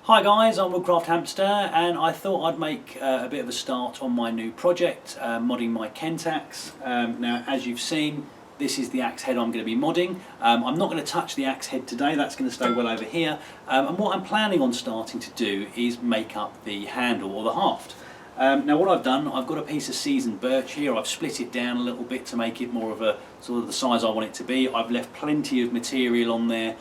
Hi guys, I'm Woodcraft Hamster and I thought I'd make a bit of a start on my new project, modding my Kent axe. Now as you've seen, this is the axe head I'm going to be modding. I'm not going to touch the axe head today, that's going to stay well over here. And what I'm planning on starting to do is make up the handle or the haft. Now what I've done, I've got a piece of seasoned birch here. I've split it down a little bit to make it more of a sort of the size I want it to be. I've left plenty of material on there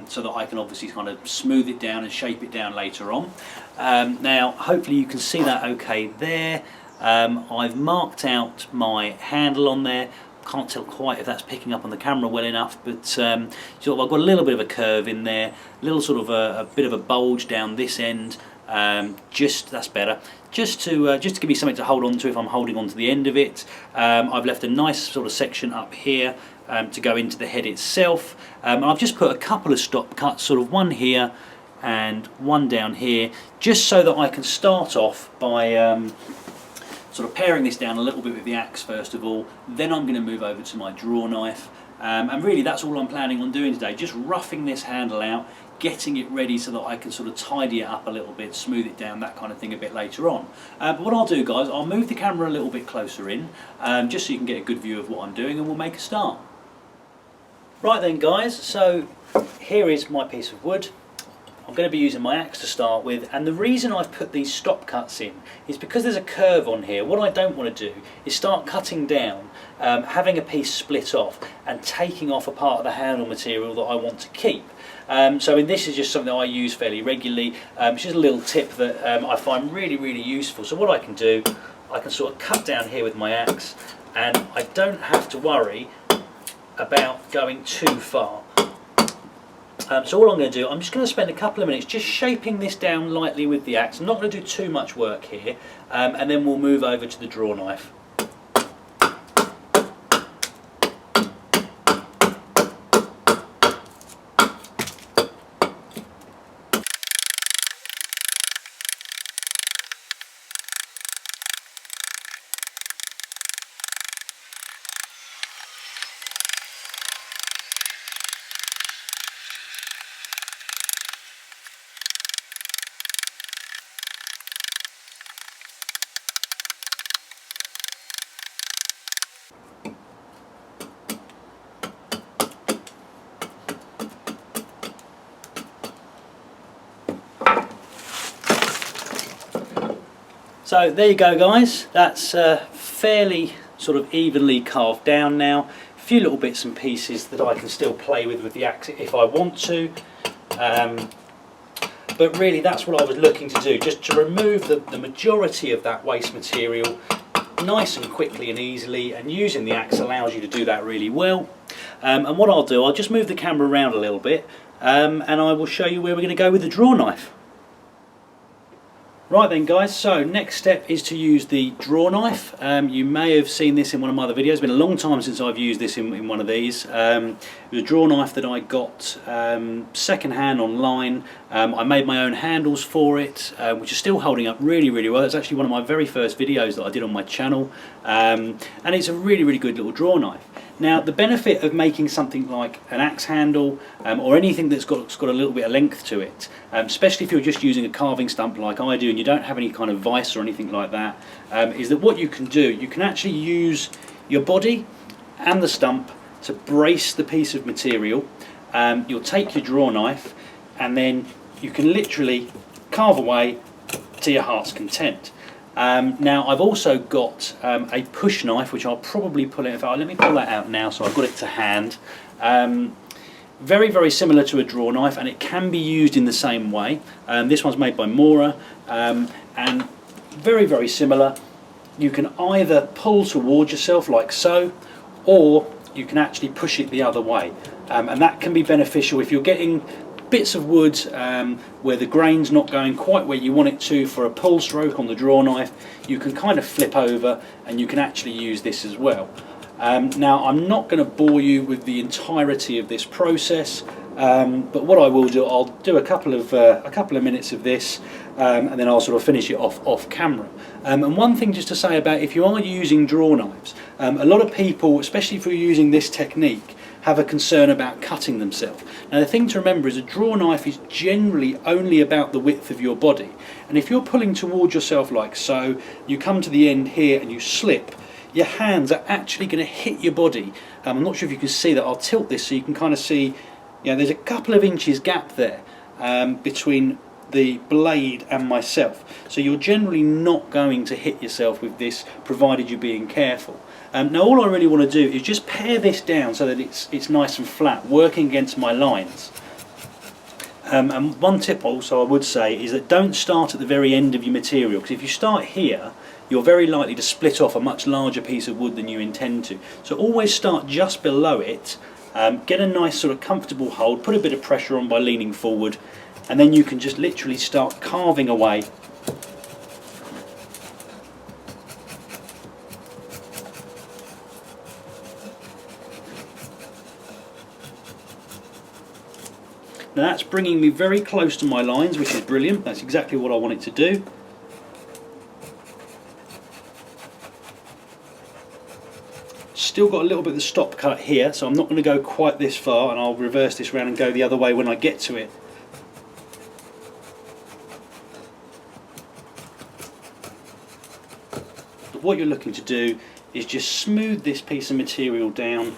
so that I can obviously kind of smooth it down and shape it down later on. Now hopefully you can see that okay there. I've marked out my handle on there. Can't tell quite if that's picking up on the camera well enough, but sort of I've got a little bit of a curve in there, a little sort of a bit of a bulge down this end. That's better. Just to give me something to hold on to if I'm holding on to the end of it. I've left a nice sort of section up here to go into the head itself. I've just put a couple of stop cuts, sort of one here and one down here, just so that I can start off by sort of paring this down a little bit with the axe first of all. Then I'm going to move over to my draw knife. And really that's all I'm planning on doing today, just roughing this handle out, getting it ready so that I can sort of tidy it up a little bit, smooth it down, that kind of thing a bit later on. But what I'll do guys, I'll move the camera a little bit closer in, just so you can get a good view of what I'm doing, and we'll make a start. Right then guys, so here is my piece of wood. I'm going to be using my axe to start with, and the reason I've put these stop cuts in is because there's a curve on here. What I don't want to do is start cutting down, having a piece split off and taking off a part of the handle material that I want to keep. This is just something that I use fairly regularly. It's just a little tip that I find really useful. So what I can do, I can sort of cut down here with my axe, and I don't have to worry about going too far. So all I'm going to do, I'm just going to spend a couple of minutes just shaping this down lightly with the axe. I'm not going to do too much work here, and then we'll move over to the draw knife. So there you go guys, that's fairly sort of evenly carved down now. A few little bits and pieces that I can still play with the axe if I want to. But really that's what I was looking to do, just to remove the majority of that waste material nice and quickly and easily, and using the axe allows you to do that really well. And what I'll do, I'll just move the camera around a little bit and I will show you where we're going to go with the draw knife. Right then guys, so next step is to use the draw knife. You may have seen this in one of my other videos. It's been a long time since I've used this in one of these. It was a draw knife that I got second hand online. I made my own handles for it, which are still holding up really well. It's actually one of my very first videos that I did on my channel, and it's a really good little draw knife. Now the benefit of making something like an axe handle or anything that's got a little bit of length to it, especially if you're just using a carving stump like I do and you don't have any kind of vise or anything like that, is that what you can do, you can actually use your body and the stump to brace the piece of material. You'll take your draw knife and then you can literally carve away to your heart's content. Now I've also got a push knife, which I'll probably pull it. Let me pull that out now so I've got it to hand. Very similar to a draw knife, and it can be used in the same way. This one's made by Mora, and very similar. You can either pull towards yourself like so, or you can actually push it the other way, and that can be beneficial if you're getting bits of wood where the grain's not going quite where you want it to for a pull stroke on the draw knife. You can kind of flip over and you can actually use this as well. Now I'm not going to bore you with the entirety of this process, but what I will do, I'll do a couple of minutes of this, and then I'll sort of finish it off camera. And one thing just to say about if you are using draw knives, a lot of people, especially if you're using this technique, have a concern about cutting themselves. Now the thing to remember is a draw knife is generally only about the width of your body, and if you're pulling towards yourself like so, you come to the end here and you slip, your hands are actually going to hit your body. I'm not sure if you can see that. I'll tilt this so you can kind of see, you know, there's a couple of inches gap there between the blade and myself, so you're generally not going to hit yourself with this, provided you're being careful. Now all I really want to do is just pare this down so that it's nice and flat, working against my lines. And one tip also I would say is that don't start at the very end of your material, because if you start here, you're very likely to split off a much larger piece of wood than you intend to. So always start just below it, get a nice sort of comfortable hold, put a bit of pressure on by leaning forward, and then you can just literally start carving away. Now that's bringing me very close to my lines, which is brilliant. That's exactly what I want it to do. Still got a little bit of the stop cut here, so I'm not going to go quite this far, and I'll reverse this round and go the other way when I get to it. But what you're looking to do is just smooth this piece of material down,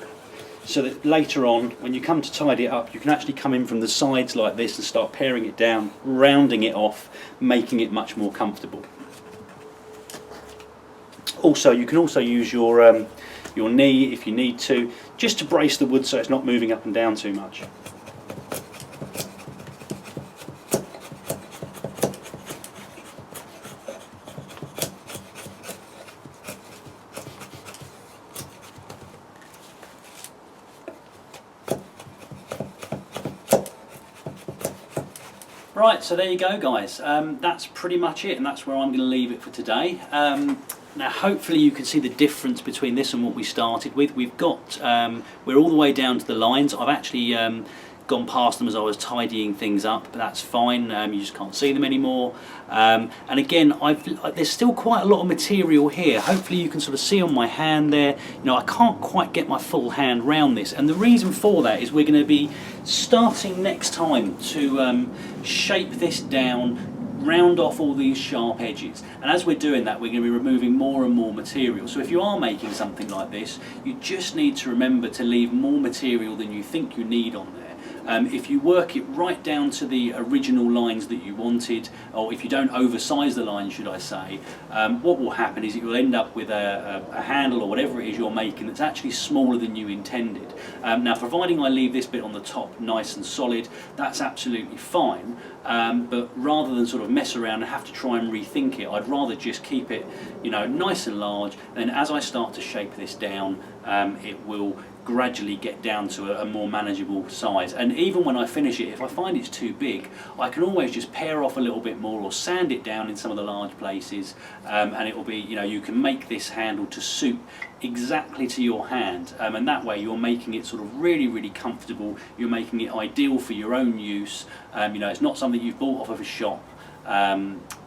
so that later on, when you come to tidy it up, you can actually come in from the sides like this and start paring it down, rounding it off, making it much more comfortable. Also, you can also use your knee if you need to, just to brace the wood so it's not moving up and down too much. Right, so there you go guys, that's pretty much it, and that's where I'm going to leave it for today. Now hopefully you can see the difference between this and what we started with. We've got, we're all the way down to the lines. I've actually gone past them as I was tidying things up, but that's fine, you just can't see them anymore. And again, there's still quite a lot of material here. Hopefully you can sort of see on my hand there, you know, I can't quite get my full hand round this, and the reason for that is we're going to be starting next time to shape this down, round off all these sharp edges, and as we're doing that we're going to be removing more and more material. So if you are making something like this, you just need to remember to leave more material than you think you need on there. If you work it right down to the original lines that you wanted, or if you don't oversize the lines should I say, what will happen is it will end up with a handle or whatever it is you're making that's actually smaller than you intended. Now providing I leave this bit on the top nice and solid, that's absolutely fine, but rather than sort of mess around and have to try and rethink it, I'd rather just keep it, you know, nice and large. Then as I start to shape this down, it will gradually get down to a more manageable size. And even when I finish it, if I find it's too big, I can always just pare off a little bit more or sand it down in some of the large places, and it will be, you know, you can make this handle to suit exactly to your hand, and that way you're making it sort of really comfortable. You're making it ideal for your own use. You know, it's not something you've bought off of a shop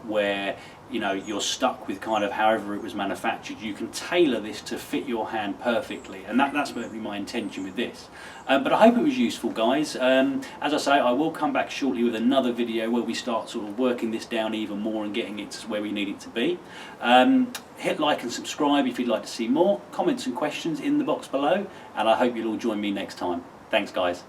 where, you know, you're stuck with kind of however it was manufactured. You can tailor this to fit your hand perfectly, and that's going to be my intention with this. But I hope it was useful, guys. As I say, I will come back shortly with another video where we start sort of working this down even more and getting it to where we need it to be. Hit like and subscribe if you'd like to see more. Comments and questions in the box below, and I hope you'll all join me next time. Thanks, guys.